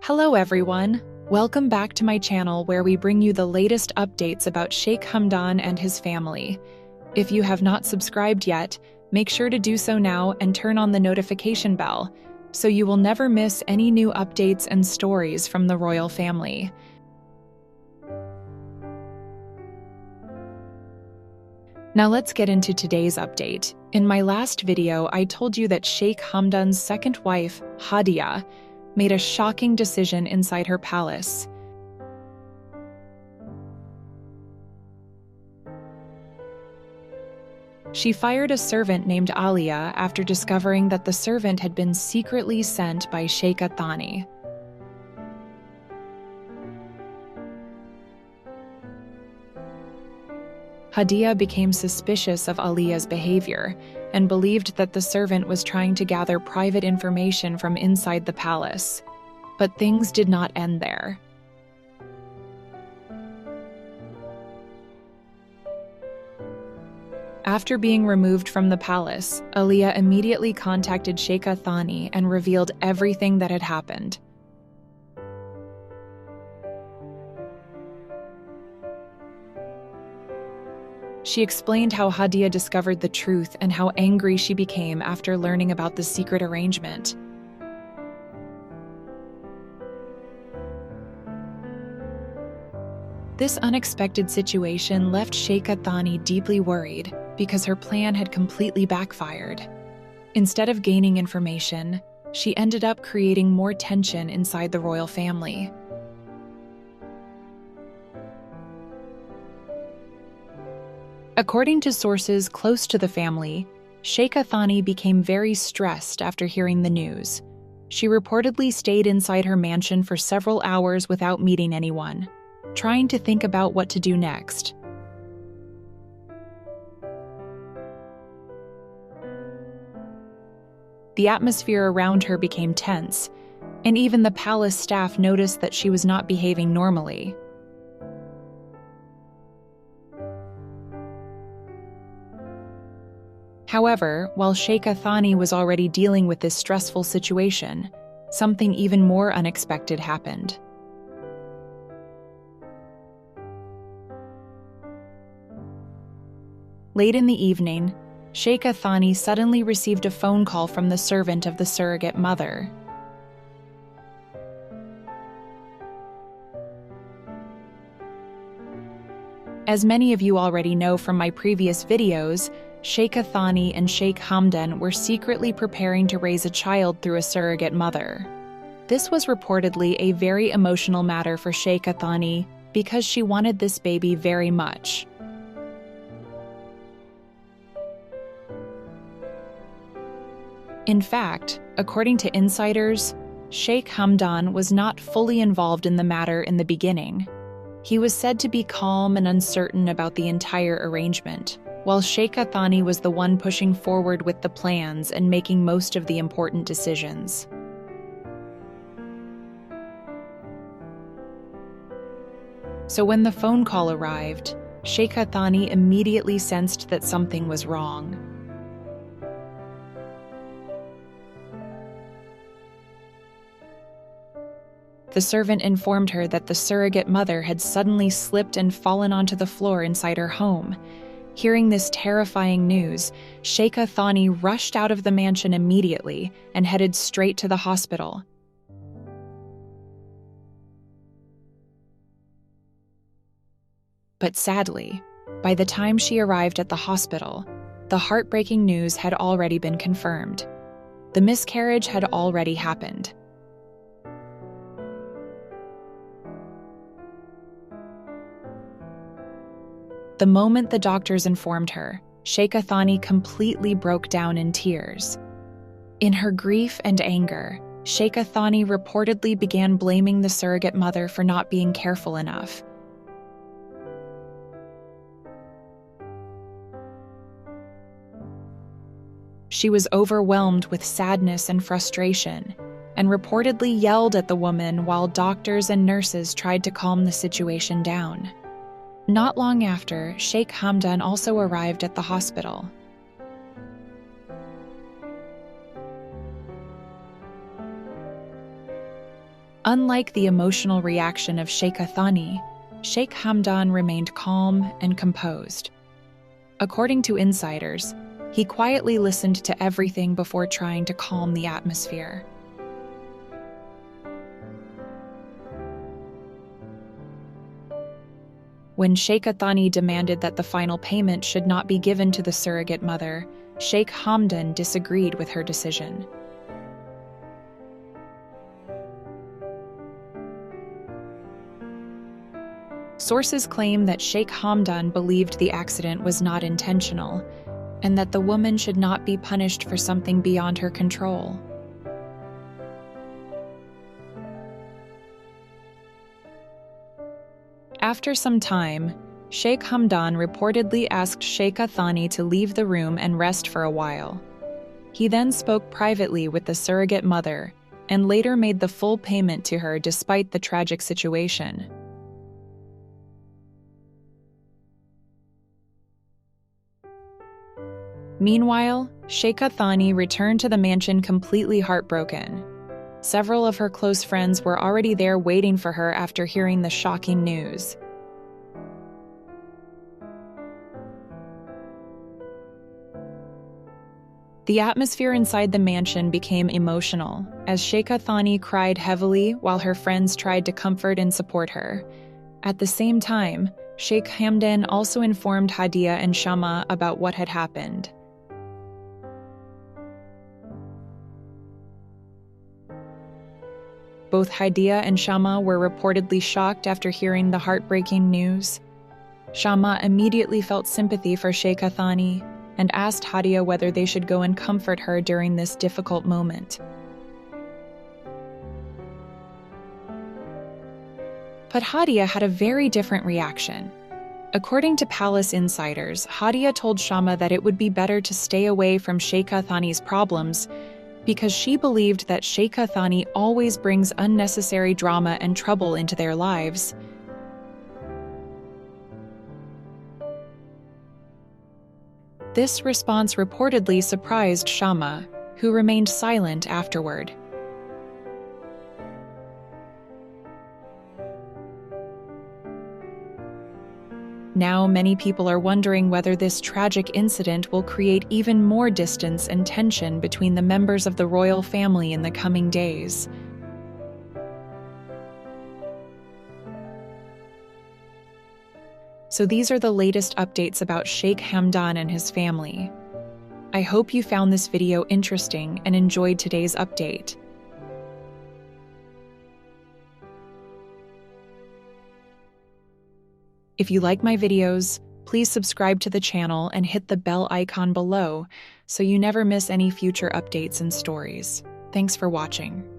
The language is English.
Hello everyone! Welcome back to my channel where we bring you the latest updates about Sheikh Hamdan and his family. If you have not subscribed yet, make sure to do so now and turn on the notification bell, so you will never miss any new updates and stories from the royal family. Now let's get into today's update. In my last video, I told you that Sheikh Hamdan's second wife, Haadiya, made a shocking decision inside her palace. She fired a servant named Haadiya after discovering that the servant had been secretly sent by Sheikha Thani. Haadiya became suspicious of Haadiya's behavior and believed that the servant was trying to gather private information from inside the palace. But things did not end there. After being removed from the palace, Haadiya immediately contacted Sheikha Thani and revealed everything that had happened. She explained how Haadiya discovered the truth and how angry she became after learning about the secret arrangement. This unexpected situation left Sheikha Thani deeply worried because her plan had completely backfired. Instead of gaining information, she ended up creating more tension inside the royal family. According to sources close to the family, Sheikha Thani became very stressed after hearing the news. She reportedly stayed inside her mansion for several hours without meeting anyone, trying to think about what to do next. The atmosphere around her became tense, and even the palace staff noticed that she was not behaving normally. However, while Sheikha Thani was already dealing with this stressful situation, something even more unexpected happened. Late in the evening, Sheikha Thani suddenly received a phone call from the servant of the surrogate mother. As many of you already know from my previous videos, Sheikha Thani and Sheikh Hamdan were secretly preparing to raise a child through a surrogate mother. This was reportedly a very emotional matter for Sheikha Thani because she wanted this baby very much. In fact, according to insiders, Sheikh Hamdan was not fully involved in the matter in the beginning. He was said to be calm and uncertain about the entire arrangement, while Sheikha Thani was the one pushing forward with the plans and making most of the important decisions. So when the phone call arrived, Sheikha Thani immediately sensed that something was wrong. The servant informed her that the surrogate mother had suddenly slipped and fallen onto the floor inside her home. Hearing this terrifying news, Sheikha Thani rushed out of the mansion immediately and headed straight to the hospital. But sadly, by the time she arrived at the hospital, the heartbreaking news had already been confirmed. The miscarriage had already happened. The moment the doctors informed her, Sheikha Thani completely broke down in tears. In her grief and anger, Sheikha Thani reportedly began blaming the surrogate mother for not being careful enough. She was overwhelmed with sadness and frustration, and reportedly yelled at the woman while doctors and nurses tried to calm the situation down. Not long after, Sheikh Hamdan also arrived at the hospital. Unlike the emotional reaction of Sheikha Thani, Sheikh Hamdan remained calm and composed. According to insiders, he quietly listened to everything before trying to calm the atmosphere. When Sheikha Thani demanded that the final payment should not be given to the surrogate mother, Sheikh Hamdan disagreed with her decision. Sources claim that Sheikh Hamdan believed the accident was not intentional, and that the woman should not be punished for something beyond her control. After some time, Sheikh Hamdan reportedly asked Sheikha Thani to leave the room and rest for a while. He then spoke privately with the surrogate mother and later made the full payment to her despite the tragic situation. Meanwhile, Sheikha Thani returned to the mansion completely heartbroken. Several of her close friends were already there waiting for her after hearing the shocking news. The atmosphere inside the mansion became emotional, as Sheikha Thani cried heavily while her friends tried to comfort and support her. At the same time, Sheikh Hamdan also informed Haadiya and Shama about what had happened. Both Haadiya and Shama were reportedly shocked after hearing the heartbreaking news. Shama immediately felt sympathy for Sheikha Thani and asked Haadiya whether they should go and comfort her during this difficult moment. But Haadiya had a very different reaction. According to palace insiders, Haadiya told Shama that it would be better to stay away from Sheikha Thani's problems because she believed that Sheikha Thani always brings unnecessary drama and trouble into their lives. This response reportedly surprised Shama, who remained silent afterward. Now, many people are wondering whether this tragic incident will create even more distance and tension between the members of the royal family in the coming days. So these are the latest updates about Sheikh Hamdan and his family. I hope you found this video interesting and enjoyed today's update. If you like my videos, please subscribe to the channel and hit the bell icon below so you never miss any future updates and stories. Thanks for watching.